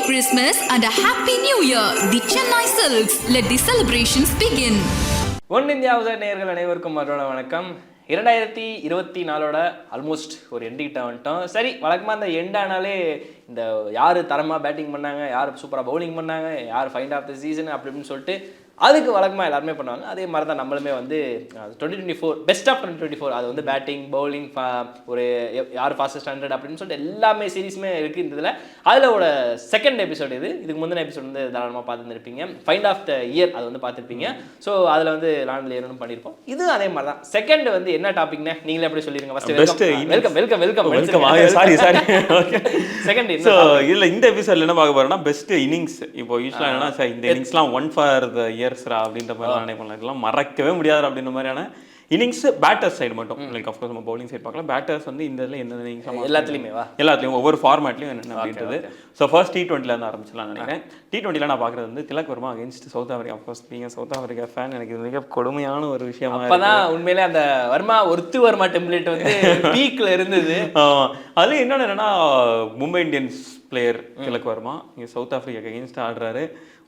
Christmas and a Happy New Year. The Chennai Silks. Let the celebrations begin. One இந்தியாவுத நேயர்கள் அனைவருக்கும் மறுபடியும் வணக்கம். 2024 ஆல்மோஸ்ட் ஒரு எண்டிகிட்ட வந்துட்டோம். சரி, வழக்கமாக இந்த எண்டானாலே இந்த யார் தரமாக பேட்டிங் பண்ணாங்க, யார் சூப்பராக பவுலிங் பண்ணாங்க, யார் ஃபைண்ட் ஆஃப் த சீசன் அப்படி இப்படின்னு சொல்லிட்டு அதுக்கு வழக்கமாக எல்லாருமே பண்ணுவாங்க. அதே மாதிரி தான் நம்மளுமே வந்து 2024 பெஸ்ட் ஆஃப் 2024 அது வந்து பேட்டிங் பவுலிங் ஒரு யார் ஃபாஸ்டஸ்ட் 100 அப்படின்னு சொல்லிட்டு எல்லாமே சீரீஸுமே இருக்குது இந்த இதில். அதில் செகண்ட் எபிசோடு இதுக்கு முந்தின எபிசோட் வந்து தாராளமாக பார்த்துருப்பீங்க. ஃபைண்ட் ஆஃப் த இயர் அது வந்து பார்த்துருப்பீங்க. ஸோ அதில் வந்து லாண்டில் ஏறணும் பண்ணியிருப்போம். இது அதே மாதிரி தான். செகண்ட் வந்து என்ன டாபிக்னே நீங்களே எப்படி சொல்லிடுங்க. செகண்ட் இதில் இந்த எபிசோட்ல என்ன பார்க்க போறோம்னா பெஸ்ட் இன்னிங்ஸ். இப்போ யூஸ்வலாக என்னன்னா இந்த இன்னிங்ஸ்லாம் ஒன் ஃபார் த இயர் அப்படின்ற மாதிரி நினைப்போம். இதெல்லாம் மறக்கவே முடியாது அப்படின்ற மாதிரியான இன்னிங்ஸ் பேட்டர்ஸ் சைடு மட்டும். லைக் ஆஃப்கோர்ஸ் நம்ம பவுலிங் சைடு பார்க்கலாம். பேட்டர்ஸ் வந்து இந்த இதில் எந்த இன்னிங்ஸ் எல்லாத்துலேயும் ஒவ்வொரு ஃபார்மேட்லையும் என்னென்ன அப்படின்றது. ஸோ ஃபர்ஸ்ட் T20 இருந்து ஆரம்பிச்சலாம் நினைக்கிறேன். T20 நான் பார்க்குறது வந்து Tilak Varma against South Africa. Of course நீங்கள் சவுத் ஆஃப்ரிக்கா ஃபேன், எனக்கு இது மிக கொடுமையான ஒரு விஷயமா அப்பதான் உண்மையிலே அந்த வர்மா வர்மா டெம்ப்ளேட் வந்து பீக்ல இருந்தது. அது என்னன்னா மும்பை இந்தியன்ஸ் பிளேயர் திலக் வர்மா இங்கே சவுத் ஆஃப்ரிக்காக்கு அகேன்ஸ்ட் ஆடுறாரு.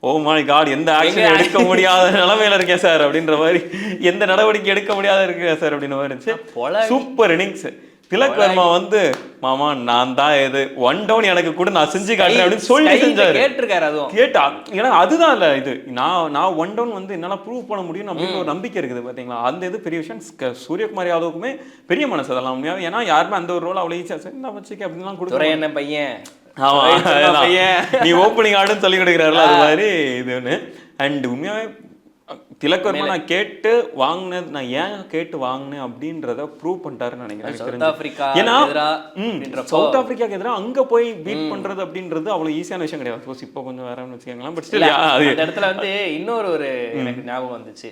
ஓ மை காட், எந்த ஆக்ஷன் எடுக்க முடியாத நிலைமையில இருக்கேன் சார் அப்படின்ற மாதிரி, எந்த நடவடிக்கை எடுக்க முடியாத இருக்கேன் சார் அப்படின்ற மாதிரி இருந்துச்சு. Super innings. திலக் வர்மா வந்து மாமா நான் தான் எது ஒன் டவுன் எனக்கு கூட நான் செஞ்சு காட்டுறேன் அப்படின்னு சொல்லி செஞ்சாரு. கேட்டிருக்காரு. அதுவும் கேட்டா ஏன்னா அதுதான் இல்ல, இது நான் ஒன் டவுன் வந்து என்னால ப்ரூவ் பண்ண முடியும் அப்படின்னு ஒரு நம்பிக்கை இருக்குது பாத்தீங்களா. அந்த இது பெரிய விஷயம். சூரியகுமார் யாதவுக்குமே பெரிய மனசு அதெல்லாம் உண்மையாக. ஏன்னா யாருமே அந்த ஒரு ரோல் அவ்வளோ ஈஸியா என்ன வச்சுக்க அப்படின்லாம் கொடுக்குறேன். என்ன பையன் நீ ஓப்பனிங் ஆடுன்னு சொல்லி கொடுக்குறாருல அது மாதிரி இது ஒன்று. அண்ட் உண்மையாவே திலக் வர்மா நான் கேட்டு வாங்கினது, நான் ஏன் கேட்டு வாங்கினேன் அப்படின்றத ப்ரூவ் பண்ணிட்டாருன்னு நினைக்கிறேன். ஏன்னா சவுத் ஆப்பிரிக்காக்கு எதிராக அங்க போய் பீட் பண்றது அப்படின்றது அவ்வளவு ஈஸியான விஷயம் கிடையாது. சப்போஸ் இப்போ கொஞ்சம் வேறன்னு வச்சுக்கோங்களேன். பட் ஸ்டில் அந்த இடத்துல வந்து இன்னொரு எனக்கு ஞாபகம் வந்துச்சு.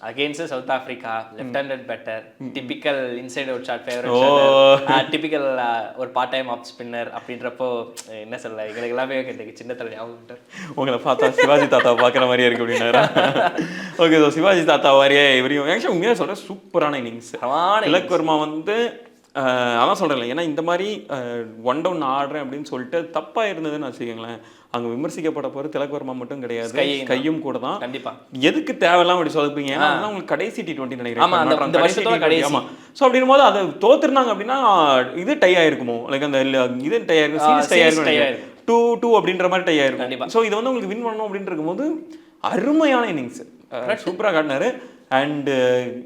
Against South Africa left handed batter, typical inside out shot favourite, typical ஒரு பார்ட் டைம் ஆஃப் ஸ்பின்னர் அப்படின்றப்போ என்ன சொல்ல எங்களுக்கு எல்லாமே சின்ன தலை ஞாபகம். உங்களை பார்த்தா சிவாஜி தாத்தா பார்க்குற மாதிரியே இருக்கு அப்படின்னாரா. ஓகே, ஸோ சிவாஜி தாத்தா வாரியே இவரையும் ஆக்சுவலி உண்மையாக சொல்கிறேன் சூப்பரான இன்னிங்ஸ். திலக் வர்மா வந்து அதான் சொல்கிறேன். ஏன்னா இந்த மாதிரி ஒன் டவுன் ஆடுறேன் அப்படின்னு சொல்லிட்டு தப்பாக இருந்ததுன்னு வச்சுக்கோங்களேன். அங்கே விமர்சிக்கப்பட போகிற திலக் வர்மா மட்டும் கிடையாது, கையும் கூட தான். கண்டிப்பா எதுக்கு தேவையெல்லாம் அப்படி சொல்லிப்பீங்க. ஏன்னா உங்களுக்கு கடைசி T20 நினைக்கிறேன். ஆமா. ஸோ அப்படின் போது அதை தோத்துருந்தாங்க அப்படின்னா இது டை ஆயிருக்குமோ, லைக் அந்த இது டை ஆயிருக்கும், சீரிஸ் டை ஆயிருக்கும், 2-2 அப்படின்ற மாதிரி டை ஆயிருக்கும். ஸோ இதை வந்து உங்களுக்கு வின் பண்ணணும் அப்படின்னு இருக்கும்போது அருமையான இன்னிங்ஸ் சூப்பராக காட்டினாரு. அண்டு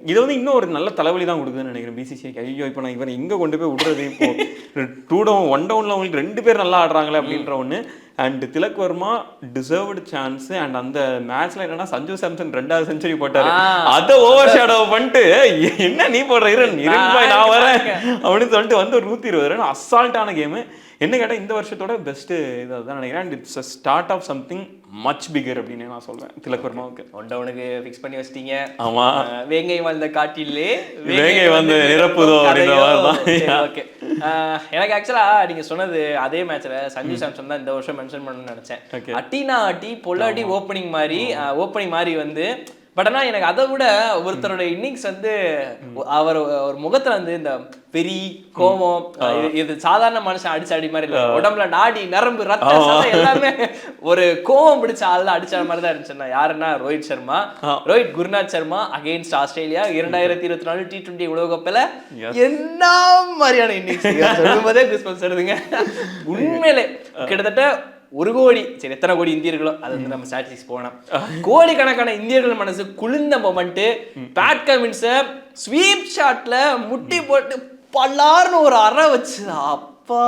இது வந்து இன்னும் ஒரு நல்ல தலைவலி தான் கொடுக்குதுன்னு நினைக்கிறேன் பிசிசிஐக்கு. ஐயோ இப்போ நான் இவரை எங்கே கொண்டு போய் விடுறது, இப்போ 2 டவுன் 1 டவுனில் உங்களுக்கு 2 பேர் நல்லா ஆடுறாங்களே அப்படின்ற ஒன்று. And Tilak Varma deserved chance. And அந்த மேட்ச்ல என்னன்னா சஞ்சு சாம்சன் 2வது செஞ்சுரி போட்டாரு. அதை ஓவர் ஷேடோ பண்ணிட்டு என்ன நீ போடுற நான் வரேன் அப்படின்னு சொல்லிட்டு வந்து ஒரு 120 ரன் அசால்ட்டான கேமு. என்ன கேட்டால் இந்த வருஷத்தோட பெஸ்ட்டு இதை தான் நினைக்கிறேன். And it's start of something much bigger அப்படின்னு நான் சொல்வேன் திலக் வர்மாவுக்கு. ஒன் டவுனுக்கு ஃபிக்ஸ் பண்ணி வச்சிட்டீங்க. ஆமா, வேங்கை வாழ்ந்த காட்டிலே வேங்கை வந்து நிரப்புதோ அப்படின்ற மாதிரி தான். ஓகே, எனக்கு ஆக்சுவலா நீங்க சொன்னது அதே மேட்ச்ல சஞ்சு சாம்சன் தான் இந்த வருஷம் மென்ஷன் பண்ணணும்னு நினைச்சேன். அட்டினா அட்டி பொல்லாடி ஓப்பனிங் மாதிரி வந்து. பட் ஆனால் எனக்கு அதை விட ஒருத்தரோட இன்னிங்ஸ் வந்து அவர் ஒரு முகத்துல வந்து இந்த பெரி கோபம், இது சாதாரண மனுஷன் அடிச்ச அடி மாதிரி இல்லை, உடம்புல நாடி நரம்பு ரத்தம் எல்லாமே ஒரு கோபம் பிடிச்ச ஆள் அடிச்ச மாதிரி தான் இருந்துச்சுன்னா யாருன்னா Rohit Gurunath Sharma against Australia 2024 T20 உலகக்கோப்பையில என்ன மாதிரியான இன்னிங்ஸ் சொல்லும்போதே குஸ்பல்ஸ் வருதுங்க. உண்மையிலே கிட்டத்தட்ட 1 கோடி, சரி எத்தனை கோடி இந்தியர்களோ அது வந்து நம்ம ஸ்டாட்டிஸ்டிக்ஸ் போனோம். கோடிக்கணக்கான இந்தியர்கள் மனசு குளிர்ந்த மொமெண்ட். பேட் கமின்ஸ ஸ்வீப் ஷாட்ல முட்டி போட்டு பல்லார்னு ஒரு அறை வச்சு அப்பா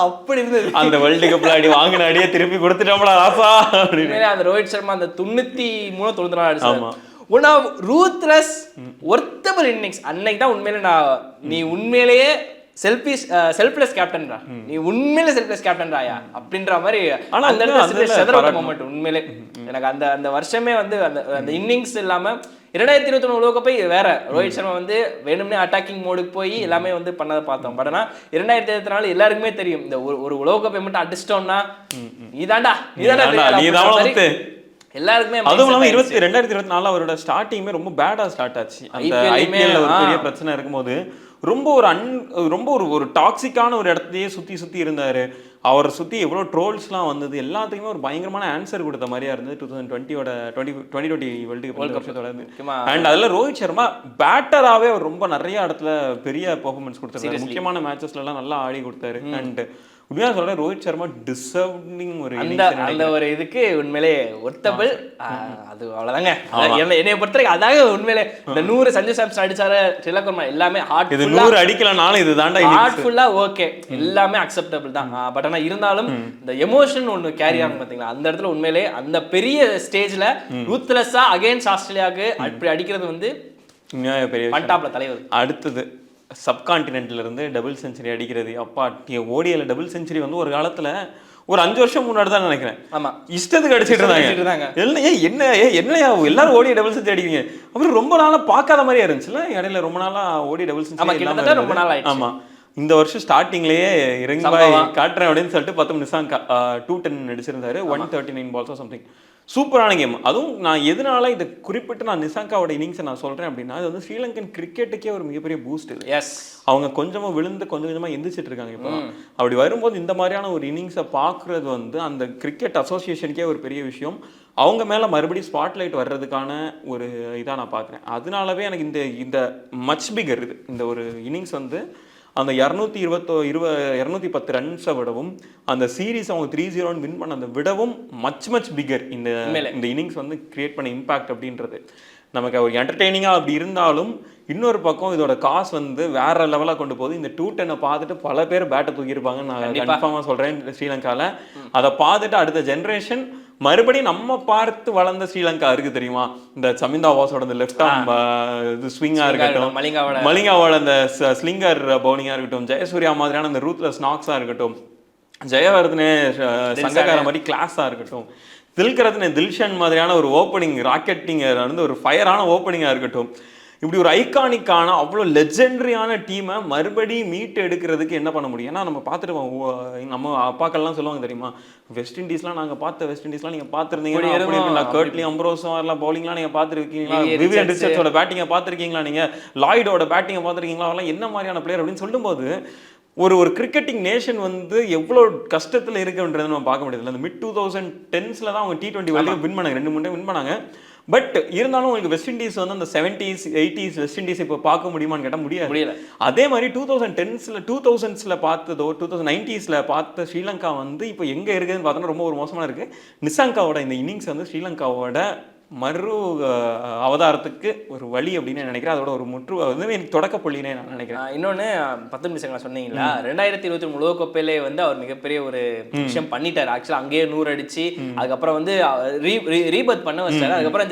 அப்படி இருந்தது. அந்த வேர்ல்டு கப்ல அடி வாங்கின அடியே திருப்பி கொடுத்துட்டோம்டா ராசா அப்படின்னு அந்த ரோஹித் சர்மா அந்த 93-94 அடிச்சாரு. ஒன் ஆஃப் ரூத்லெஸ் ஒர்த்தபிள் இன்னிங்ஸ். அன்னைக்கு தான் உண்மையிலே நீ உண்மையிலேயே செல்ஃப்லெஸ் கேப்டன்ரா, நீ உண்மையிலே செல்ஃப்லெஸ் கேப்டன்ராயா அப்படின்ற மாதிரி அந்த இடத்துல மொமெண்ட். உண்மையிலே எனக்கு அந்த வருஷமே வந்து அந்த இன்னிங்ஸ் இல்லாம 2021 உலகக்கோப்பை வேற. ரோஹித் சர்மா வந்து வேணும்னே அட்டாக்கிங் மோடுக்கு போய் எல்லாமே வந்து பண்ணதை பார்த்தோம். பட் ஆனால் 2024 எல்லாருக்குமே தெரியும் இந்த ஒரு உலகக்கோப்பை மட்டும் அடிச்சிட்டோம்னா நீதாண்டா எல்லாருக்குமே. அதுவும் இல்லாம 2024 அவரோட ஸ்டார்டிங்குமே ரொம்ப பேடா ஸ்டார்ட் ஆச்சு. அந்த ஐபிஎல்ல ஒரு பெரிய பிரச்சனை இருக்கும்போது ரொம்ப ஒரு டாக்ஸிக்கான ஒரு இடத்தையே சுத்தி இருந்தாரு. அவரை சுற்றி எவ்வளோ ட்ரோல்ஸ்லாம் வந்தது எல்லாத்துக்குமே ஒரு பயங்கரமான ஆன்சர் கொடுத்த மாதிரியா இருந்தது 2020 வேர்ல்டு கப் தொடர்ந்து. அண்ட் அதில் ரோஹித் சர்மா பேட்டராகவே அவர் ரொம்ப நிறைய இடத்துல பெரிய பெர்ஃபார்மன்ஸ் கொடுத்தாரு, முக்கியமான மேட்சஸ்லாம் நல்லா ஆடி கொடுத்தாரு. அண்ட் உண்மையாக சொல்ற ரோஹித் சர்மா டிசர்விங் ஒரு அந்த ஒரு இதுக்கு உண்மையிலே ஒர்த்தபிள். அது அவ்வளவுதாங்க என்னைய பொறுத்தவரைக்கும். அதாக உண்மையிலே இந்த 100 சஞ்சு சாம்சன் அடிச்சாரு, திலக் வர்மா எல்லாமே ஹார்ட், இது 100 அடிக்கலனாலும் இது தாண்டா ஹார்ட்ஃபுல்லா ஓகே, எல்லாமே அக்செப்டபிள் தான். பட் ஆனா இருந்தாலும் இந்த எமோஷன் ஒன்னு கேரி ஆகும் பாத்தீங்களா, அந்த இடத்துல உண்மையிலே அந்த பெரிய ஸ்டேஜ்ல ரூத்லெஸ்ஸா அகைன்ஸ்ட் ஆஸ்திரேலியாவுக்கு அப்படி அடிக்கிறது வந்து பெரிய பண்டாப்ல தலைவர். அடுத்தது சப்கான்டினென்ட்ல இருந்து டபுள் செஞ்சுரி அடிக்கிறது. அப்பா, ஓடிஎல டபுள் செஞ்சுரி வந்து ஒரு காலத்துல ஒரு 5 வருஷம் முன்னாடி தான் நினைக்கிறேன். ஆமா, இஷ்டத்துக்கு அடிச்சிட்டு இருந்தாங்க. என்னையா எல்லாரும் ஓடிய டபுள் செஞ்சுரி அடிக்கிறீங்க. அப்புறம் ரொம்ப நாளா பார்க்காத மாதிரியே இருந்துச்சுல, இடையில ரொம்ப நாளா ஓடி டபுள் செஞ்சுரி ரொம்ப நாள் ஆயிடுச்சு. ஆமா, இந்த வருஷம் ஸ்டார்டிங்லயே இறங்கி காட்டுறேன் அப்படின்னு சொல்லிட்டு 10 நிசாங்கா 210 அடிச்சிருந்தாரு, 139 பால்ஸ் சம்திங். சூப்பரான கேம். அதுவும் நான் எதனால இதை குறிப்பிட்டு நான் நிசாங்காவோட இன்னிங்ஸை நான் சொல்றேன் அப்படின்னா, அது வந்து ஸ்ரீலங்கன் கிரிக்கெட்டுக்கே ஒரு மிகப்பெரிய பூஸ்ட். எஸ், அவங்க கொஞ்சமா விழுந்து கொஞ்சம் கொஞ்சமா எந்திரிச்சிட்டு இருக்காங்க. இப்போ அப்படி வரும்போது இந்த மாதிரியான ஒரு இன்னிங்ஸை பார்க்கறது வந்து அந்த கிரிக்கெட் அசோசியேஷனுக்கே ஒரு பெரிய விஷயம். அவங்க மேல மறுபடியும் ஸ்பாட்லைட் வர்றதுக்கான ஒரு இதாக நான் பார்க்குறேன். அதனாலவே எனக்கு இந்த மச் பிகர் இது இந்த ஒரு இன்னிங்ஸ் வந்து அந்த 210 ரன்ஸை விடவும், அந்த சீரீஸ் அவங்க 3-0 வின் பண்ண அந்த விடவும் மச் பிகர் இந்த இன்னிங்ஸ் வந்து கிரியேட் பண்ண இம்பாக்ட் அப்படின்றது. நமக்கு ஒரு என்டர்டெய்னிங்காக அப்படி இருந்தாலும் இன்னொரு பக்கம் இதோட காசு வந்து வேற லெவலாக கொண்டு போகுது. இந்த 210 பார்த்துட்டு பல பேர் பேட்டை தூக்கியிருப்பாங்க, நான் கன்ஃபார்மாக சொல்கிறேன். ஸ்ரீலங்காவில் அதை பார்த்துட்டு அடுத்த ஜென்ரேஷன் மறுபடியும் நம்ம பார்த்து வளர்ந்த ஸ்ரீலங்கா இருக்கு தெரியுமா, இந்த சமிந்தா வாஸோட இந்த லெஃப்ட் ஆர்ம் இது ஸ்விங்கா இருக்கட்டும், மலிங்காவோட அந்த ஸ்லிங்கர் பவுலிங்கா இருக்கட்டும், ஜெயசூர்யா மாதிரியான அந்த ரூத்லெஸ் நாக்ஸா இருக்கட்டும், ஜெயவர்தனே சங்ககார மாதிரி கிளாஸா இருக்கட்டும், தில்கரத்னே தில்ஷன் மாதிரியான ஒரு ஓப்பனிங் ராக்கெட்டிங் வந்து ஒரு ஃபயரான ஓப்பனிங்கா இருக்கட்டும், இப்படி ஒரு ஐகானிக்கான அவ்வளோ லெஜெண்டரியான டீமை மறுபடியும் மீட்டு எடுக்கிறதுக்கு என்ன பண்ண முடியும்? ஏன்னா நம்ம பார்த்துருவோம், நம்ம அப்பாக்கள்லாம் சொல்லுவாங்க தெரியுமா, வெஸ்ட் இண்டீஸ்லாம் நாங்கள் பார்த்த வெஸ்ட் இண்டீஸ்லாம் நீங்கள் பார்த்துருந்தீங்கன்னா, கர்ட்லி அம்ப்ரோஸும் வரலாம் பவுலிங்லாம் நீங்கள் பார்த்துருக்கீங்களா, விவியன் ரிச்சர்ட்ஸோட பேட்டிங்கை பார்த்துருக்கீங்களா, நீங்கள் லாய்டோட பேட்டிங்கை பார்த்துருக்கீங்களா, அவெல்லாம் என்ன மாதிரியான பிளேயர் அப்படின்னு சொல்லும்போது ஒரு கிரிக்கெட்டிங் நேஷன் வந்து எவ்வளோ கஷ்டத்தில் இருக்குன்றது நம்ம பார்க்க முடியாது. அந்த மிட் 2010s தான் அவங்க T20 வேர்ல்டு கப் வின் பண்ணாங்க, 2 3 டைம் வின் பண்ணாங்க. பட் இருந்தாலும் உங்களுக்கு வெஸ்ட் இண்டீஸ் வந்து அந்த 70s 80s வெஸ்ட் இண்டீஸ் இப்போ பார்க்க முடியுமான்னு கேட்டால் முடியல. அதே மாதிரி 2010s பார்த்ததோ 2090s பார்த்த ஸ்ரீலங்கா வந்து இப்போ எங்கே இருக்குதுன்னு பார்த்தோன்னா ரொம்ப ஒரு மோசமாக இருக்குது. நிசாங்காவோட இந்த இன்னிங்ஸ் வந்து ஸ்ரீலங்காவோட மறு அவதாரத்துக்கு ஒரு வழி அப்படின்னு நினைக்கிறேன். அதோட ஒரு முற்று வந்து எனக்கு தொடக்க புள்ளினே நான் நினைக்கிறேன். இன்னொன்னு 10 நிமிஷங்களா சொன்னீங்களா, 2023 உலகக்கோப்பையிலே வந்து அவர் மிகப்பெரிய ஒரு விஷயம் பண்ணிட்டாரு. ஆக்சுவலா அங்கேயே 100 அடிச்சு அதுக்கப்புறம் வந்து ரீபர்த் பண்ண வச்சாரு. அதுக்கப்புறம்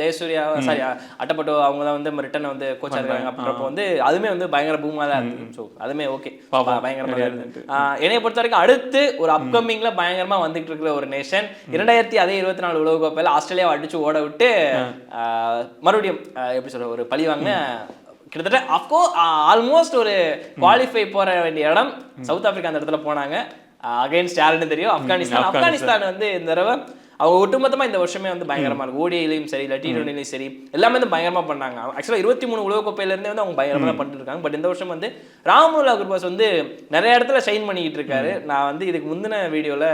ஜெயசூர்யா சாரி அட்டப்பட்டோ அவங்க தான் வந்து ரிட்டர்ன் வந்து கோச்சா இருக்காங்க. அப்படின்றப்போ வந்து அதுமே வந்து பயங்கர பூமா தான் இருக்கு. ஸோ அதுமே ஓகே, பயங்கரமாக இருக்கு. என்னைய பொறுத்த வரைக்கும் அடுத்து ஒரு அப்கமிங்ல பயங்கரமா வந்துட்டு இருக்கிற ஒரு நேஷன் 2024 உலகக்கோப்பையில ஆஸ்திரேலியாவை அடிச்சு ஓட விட்டு மறுபடியும் எப்படி சொல்ற ஒரு பழி வாங்க கிட்டத்தட்ட ஆல்மோஸ்ட் ஒரு குவாலிஃபை போற வேண்டிய இடம் சவுத் ஆப்பிரிக்கா அந்த இடத்துல போனாங்க. அகைன்ஸ்ட் யாருன்னு தெரியும், ஆப்கானிஸ்தான் வந்து இந்த தடவை அவங்க ஒட்டுமொத்தமா இந்த வருஷமே வந்து பயங்கரமா இருக்கு. ஓடிஐலையும் சரி இல்லை T20லையும் சரி எல்லாமே வந்து பயங்கரமா பண்ணாங்க. ஆக்சுவலா 23 உலகக்கோப்பையில இருந்தே வந்து அவங்க பயங்கரமா பண்ணிட்டு இருக்காங்க. பட் இந்த வருஷம் வந்து ராமுல்லா குர்பாஸ் வந்து நிறைய இடத்துல ஷைன் பண்ணிக்கிட்டு இருக்காரு. நான் வந்து இதுக்கு முந்தின வீடியோல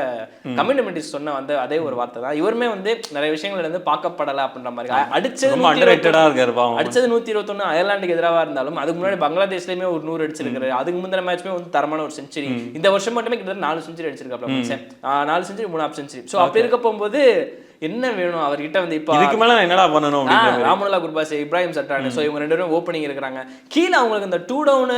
கம்யூனிட்டிஸ் சொன்ன வந்து அதே ஒரு வார்த்தை தான், இவருமே வந்து நிறைய விஷயங்கள் வந்து பார்க்கப்படல அப்படின்ற மாதிரி. அடிச்சது 121 அயர்லாண்டுக்கு எதிராக இருந்தாலும் அதுக்கு முன்னாடி பங்களாதேஷ்லயுமே ஒரு 100 அடிச்சிருக்காரு. அதுக்கு முந்தின மேட்ச்மே வந்து தரமான ஒரு செஞ்சுரி. இந்த வருஷம் மட்டுமே கிட்டத்தட்ட 4 செஞ்சுரி அடிச்சிருக்காரு, 4 செஞ்சுரி 3 ஆஃப் செஞ்சுரி. ஸோ அப்படி இருக்க போகும்போது என்ன வேணும் அவர்கிட்ட வந்து இப்போ இதுக்கு மேல என்னடா பண்ணணும்? ராமுல்லா குர்பாஸ், இப்ராஹிம் சட்டான், ஸோ இவங்க 2 பேரும் ஓப்பனிங் இருக்கிறாங்க. கீழே அவங்களுக்கு இந்த 2 டவுன்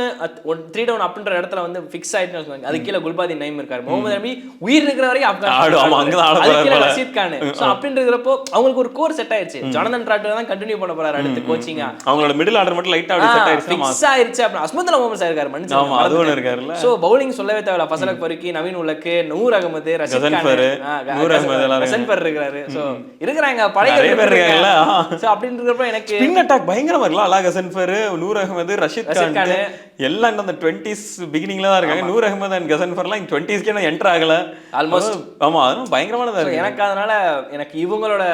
3 டவுன் அப்படின்ற இடத்துல வந்து ஃபிக்ஸ் ஆயிட்டு அது கீழே குல்பாதி நைம் இருக்காரு, முகமது நபி உயிர் இருக்கிற வரைக்கும் ஆப்கானிஸ்தான், ரஷீத் கான். ஸோ அப்படின்னு இருக்கிறப்போ அவங்களுக்கு ஒரு கோர் செட் ஆயிடுச்சு. ஜானதன் டிராக்டர் தான் கண்டினியூ பண்ண போறாரு அடுத்து கோச்சிங்கா. அவங்களோட மிடில் ஆர்டர் மட்டும் லைட்டா செட் ஆயிடுச்சு, ஃபிக்ஸ் ஆயிடுச்சு. அப்புறம் அஸ்மதுல்லா முகமது சார் இருக்காரு, மன்னிச்சு. ஸோ பவுலிங் சொல்லவே தேவையில்ல, ஃபசலக் ஃபருக்கி, நவீன் உலக்கு, நூர் அகமது, ரஷீத் கான், ஹசன் ஃபர் இருக்காரு. ஸோ இருக்கிறாங்க பழைய பேர் இருக்காங்கல்ல. ஸோ அப்படின்னு இருக்கிறப்ப எனக்கு ஸ்பின் அட்டாக் பயங்கரமா இருக்கலாம். அலா ஹசன் ஃபர், நூர் அகமது, ரஷீத் கான் எல்லாம் அந்த 20s பிகினிங்ல தான் இருக்காங்க. நூர் அகமது அண்ட் ஹசன் ஃபர்லாம் 20ஸ்க்கே என்டர் ஆகல ஆல்மோஸ்ட். ஆமா, அதுவும் பயங்கரமானதா இருக்கு எனக்கு. அதனால எனக்கு இவங்களோட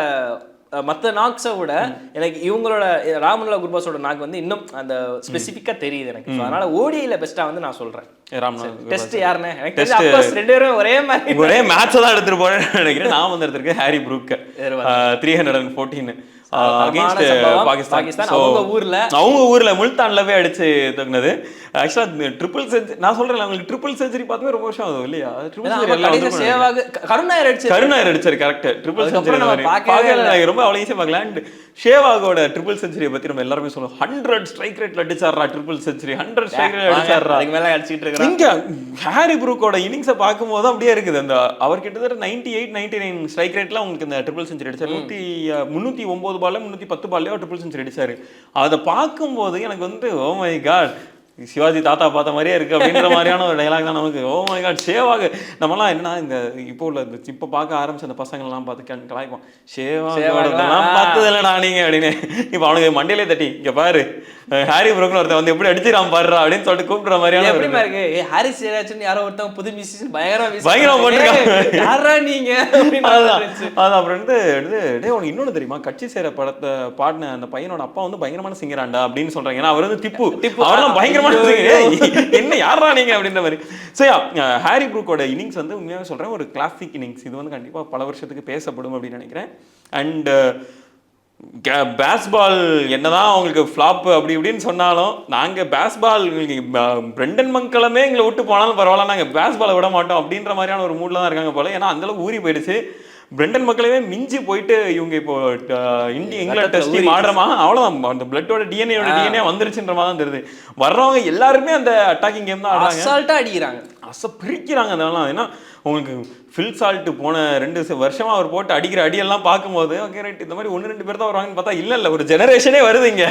மற்ற நாக்ஸை விட எனக்கு இவங்களோட ராமனுல்லா குர்பாஸோட நாக் வந்து இன்னும் அந்த ஸ்பெசிஃபிக்கா தெரியுது எனக்கு. அதனால ஓடியில பெஸ்டா வந்து நான் சொல்றேன். டெஸ்ட் யாருன்னு எனக்கு தெரிஞ்சு அப்கோர்ஸ் ரெண்டு பேரும் ஒரே மேட்ச் தான் எடுத்துட்டு போறேன்னு நினைக்கிறேன். நான் வந்து எடுத்திருக்கேன் ஹாரி ப்ரூக் 314 அகைன்ஸ்ட் பாகிஸ்தான். அவங்க ஊர்ல முல்தான்ல போய் அடிச்சு தூக்குனது. ஆக்சுவலா ட்ரிபிள் செஞ்சுரி நான் சொல்றேன் உங்களுக்கு ட்ரிபிள் செஞ்சுரி பார்த்துமே ரொம்ப வருஷம் ஆகும் இல்லையா? கருணாயர் அடிச்சாரு கரெக்ட். ட்ரிபிள் செஞ்சுரி ரொம்ப அவ்வளவு ஈஸியா பார்க்கல. அண்ட் ஷேவாகோட ட்ரிபிள் செஞ்சுரியை பத்தி நம்ம எல்லாருமே சொல்லுவோம். 100 ஸ்ட்ரைக் ரேட்ல அடிச்சாரா ட்ரிபிள் செஞ்சுரி, 100 ஸ்ட்ரைக் ரேட் அடிச்சாரா. அதுக்கு மேல அடிச்சிட்டு இருக்காங்க. இங்க ஹாரி ப்ரூக்கோட இன்னிங்ஸை பார்க்கும்போது அப்படியே இருக்குது. அந்த அவர் கிட்டத்தட்ட 98-99 ஸ்ட்ரைக் ரேட்ல உங்களுக்கு இந்த ட்ரிபிள் செஞ்சுரி அடிச்சாரு. 309 பால்ல 310 பால்ல ட்ரிபிள் செஞ்சுரி அடிச்சாரு. அதை பார்க்கும்போது எனக்கு வந்து ஓ மை காட் சிவாஜி தாத்தா பார்த்த மாதிரியே இருக்கு அப்படின்ற மாதிரியான ஒரு டைலாக் தான் நமக்கு. ஓ மை காட் ஷேவாக் நம்மலாம் என்னன்னா இந்த இப்போ உள்ள இப்போ பார்க்க ஆரம்பிச்ச அந்த பசங்கள்லாம் பார்த்து கலாய்ப்போம். ஷேவாக் பார்த்தது இல்லைடா நீங்க அப்படின்னு. இப்போ அவனுக்கு மண்டையிலே தட்டி இங்க பாரு ஹாரி ப்ரூக்னு ஒருத்தன் வந்து எப்படி அடிச்சிடாம பாடுறா அப்படின்னு சொல்லிட்டு கூப்பிடுற மாதிரியான எப்படிமா இருக்கு. ஹாரி சேராச்சுன்னு யாரோ ஒருத்தவங்க புது மியூசிஷியன் பயங்கரமா போட்டுருக்காங்க. யாரா நீங்க அது அப்புறம் உனக்கு இன்னொன்னு தெரியுமா, கட்சி சேர படத்தை பாடின அந்த பையனோட அப்பா வந்து பயங்கரமான சிங்கராண்டா அப்படின்னு சொல்றாங்க. ஏன்னா அவர் வந்து திப்பு அவரெல்லாம் பயங்கரமான என்ன யாரா நீங்க அப்படின்ற மாதிரி. சரி, ஹாரி ப்ரூக்கோட இன்னிங்ஸ் வந்து உண்மையாக சொல்றேன் ஒரு கிளாசிக் இன்னிங்ஸ். இது வந்து கண்டிப்பா பல வருஷத்துக்கு பேசப்படும் அப்படின்னு நினைக்கிறேன். அண்ட் பேஸ்பால் என்னதான் அவங்களுக்கு ஃப்ளாப் அப்படி இப்படின்னு சொன்னாலும் நாங்கள் பேஸ்பால் பிரெண்டன் மங்களமே எங்களை விட்டு போனாலும் பரவாயில்ல, நாங்கள் பேஸ்பாலை விட மாட்டோம் அப்படின்ற மாதிரியான ஒரு மூடில் தான் இருக்காங்க போல. ஏன்னா அந்தளவுக்கு ஊறி போயிடுச்சு. பிரெண்டன் மக்களவே மிஞ்சி போயிட்டு இவங்க இப்போ இங்கிலாந்து டெஸ்ட் டீம் ஆடுறமா அவ்வளோதான். அந்த பிளட்டோட டிஎன்ஏ வந்துருச்சுன்ற மாதிரி தான் தெரியுது. வர்றவங்க எல்லாருமே அந்த அட்டாக்கிங் கேம் தான் ஆடுறாங்க. அசால்ட்டா அடிக்கிறாங்க, பிரிக்கிறாங்க. அதெல்லாம் ஏன்னா உங்களுக்கு ஃபில் சால்ட் போன 2 வருஷமா அவர் போட்டு அடிக்கிற அடியெல்லாம் பார்க்கும்போது ஓகே ரைட் இந்த மாதிரி 1-2 பேர் தான் வருவாங்கன்னு பார்த்தா இல்லை ஒரு ஜெனரேஷனே வருது இங்கே.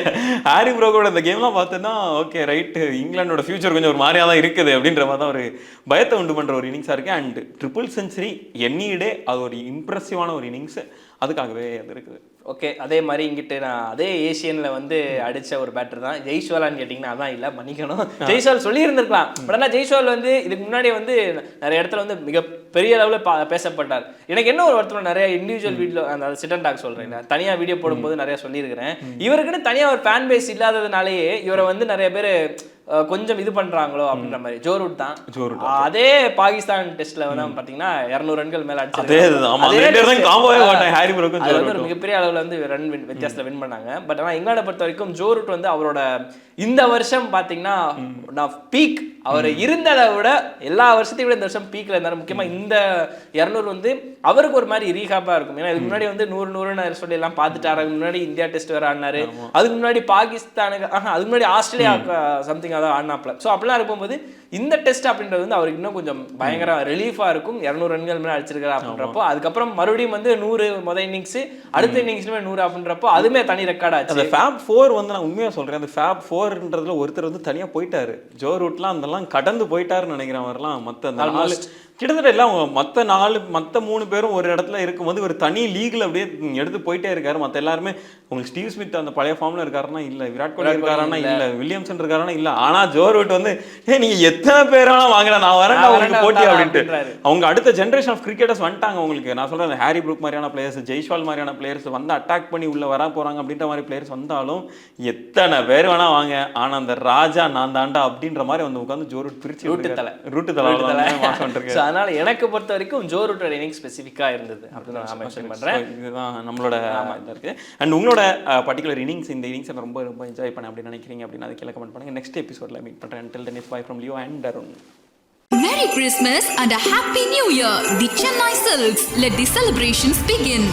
ஹாரி ப்ரூக்கோட இந்த கேம்லாம் பார்த்தோன்னா ஓகே ரைட் இங்கிலாண்டோட ஃபியூச்சர் கொஞ்சம் ஒரு மாதிரியாக தான் இருக்குது அப்படின்ற மாதிரி தான் ஒரு பயத்தை உண்டு பண்ணுற ஒரு இன்னிங்ஸாக இருக்குது. அண்ட் ட்ரிபிள் செஞ்சுரி எண்ணிடே அது ஒரு இம்ப்ரெசிவான ஒரு இன்னிங்ஸ், அதுக்காகவே அது இருக்குது. ஓகே, அதே மாதிரி இங்கிட்டு நான் அதே ஏசியன்ல வந்து அடிச்ச ஒரு பேட்டர் தான் ஜெய்ஸ்வாலான்னு கேட்டிங்கன்னா அதான் இல்லை மன்னிக்கணும். ஜெய்ஸ்வால் சொல்லி இருந்திருக்கலாம். பட் ஆனால் ஜெய்ஸ்வால் வந்து இதுக்கு முன்னாடி வந்து நிறைய இடத்துல வந்து மிக பெரிய அளவில் பேசப்பட்டார். எனக்கு என்ன ஒரு வருத்தம், நிறைய இண்டிவிஜுவல் வீடியோ அந்த சிட்டன் டாக் சொல்றேன், தனியாக வீடியோ போடும்போது நிறைய சொல்லியிருக்கிறேன். இவருக்குன்னு தனியாக ஒரு ஃபேன் பேஸ் இல்லாததுனாலேயே இவரை வந்து நிறைய பேர் கொஞ்சம் இது பண்றாங்களோ அப்படின்ற மாதிரி. ஜோ ரூட் தான் அதே பாகிஸ்தான் டெஸ்ட்ல வந்து பாத்தீங்கன்னா 200 ரன்கள் மேல அடிச்சு மிகப்பெரிய அளவுல வந்து ரன் வித்தியாசத்துல வின் பண்ணாங்க. பட் ஆனா இங்கிலாண்டை பொறுத்த வரைக்கும் ஜோ ரூட் வந்து அவரோட இந்த வருஷம் பாத்தீங்கன்னா பீக் அவர் இருந்ததை விட எல்லா வருஷத்தையும் விட இந்த வருஷம் பீக்ல இருந்தாரு. முக்கியமா இந்த 200 வந்து அவருக்கு ஒரு மாதிரி ரீகாப்பா இருக்கும். ஏன்னா இதுக்கு முன்னாடி வந்து 100 சொல்லி எல்லாம் பார்த்துட்டாரு. அதுக்கு முன்னாடி இந்தியா டெஸ்ட் வேற ஆடினாரு, அதுக்கு முன்னாடி பாகிஸ்தானுக்கு அதுக்கு முன்னாடி ஆஸ்திரேலியா சம்திங் அதான் ஆடினாப்ல. ஸோ அப்படிலாம் இருக்கும்போது இந்த டெஸ்ட் அப்படின்றது வந்து அவருக்கு இன்னும் கொஞ்சம் பயங்கர ரிலீஃபா இருக்கும். 200 ரன்கள் மேலே அடிச்சிருக்காரு அப்படின்றப்போ அதுக்கப்புறம் மறுபடியும் வந்து 100 முதல் இன்னிங்ஸ் அடுத்த இன்னிங்ஸ்லுமே 100 அப்படின்றப்போ அதுமே தனி ரெக்கார்ட் ஆச்சு. அந்த ஃபேப் 4 வந்து நான் உண்மையாக சொல்றேன், அந்த ஃபேப் 4ன்றதுல ஒருத்தர் வந்து தனியா போயிட்டாரு. ஜோ ரூட்லாம் அதெல்லாம் கடந்து போயிட்டாருன்னு நினைக்கிறேன். அவரெல்லாம் மற்ற நாலு கிட்டத்தட்ட எல்லாம் மற்ற 3 பேரும் ஒரு இடத்துல இருக்கும்போது ஒரு தனி லீக்ல அப்படியே எடுத்து போயிட்டே இருக்காரு. மற்ற எல்லாருமே உங்களுக்கு ஸ்டீவ் ஸ்மித் அந்த பழைய ஃபார்ம்ல இருக்காருன்னா இல்ல, விராட் கோலி இருக்காருன்னா இல்ல, வில்லியம்சன் இருக்காருன்னா இல்ல. ஆனா ஜோ ரூட் வந்து நீங்க எத்தனை பேரானா வாங்கல நான் வரேன் உங்களுக்கு போட்டி அப்படின்ட்டு அவங்க அடுத்த ஜெனரேஷன் ஆஃப் கிரிக்கெட்டர்ஸ் வந்துட்டாங்க. உங்களுக்கு நான் சொல்றேன் ஹாரி ப்ரூக் மாதிரியான பிளேயர்ஸ், ஜெய்ஸ்வால் மாதிரியான பிளேயர்ஸ் வந்து அட்டாக் பண்ணி உள்ள வர போறாங்க அப்படின்ற மாதிரி பிளேயர்ஸ் வந்தாலும் எத்தனை பேர் வேணா வாங்க, ஆனா அந்த ராஜா நான் தாண்டா அப்படின்ற மாதிரி வந்து உட்காந்து ஜோ ரூட் பிரிச்சு ரூட்டு தலை. அதனால எனக்கு பொறுத்த வரைக்கும் ஜோ ரூட்டோட இன்னிங்ஸ் ஸ்பெசிஃபிக்கா இருந்தது அப்படின்னு நான் மென்ஷன் பண்றேன். இதுதான் நம்மளோட இதா இருக்கு. அண்ட் உங்களோட பர்టిక్యులர் இன்னிங்ஸ் இந்த இன்னிங்ஸ் ரொம்ப ரொம்ப என்ஜாய் பண்ண அப்படி நினைக்கிறீங்க அப்படின்னா அதை கீழே கமெண்ட் பண்ணுங்க. நெக்ஸ்ட் எபிசோட்ல மீட் பண்றேன். Until then, it's bye from Leo and Arun. Merry Christmas and a Happy New Year. The Chennai Silks. Let the celebrations begin.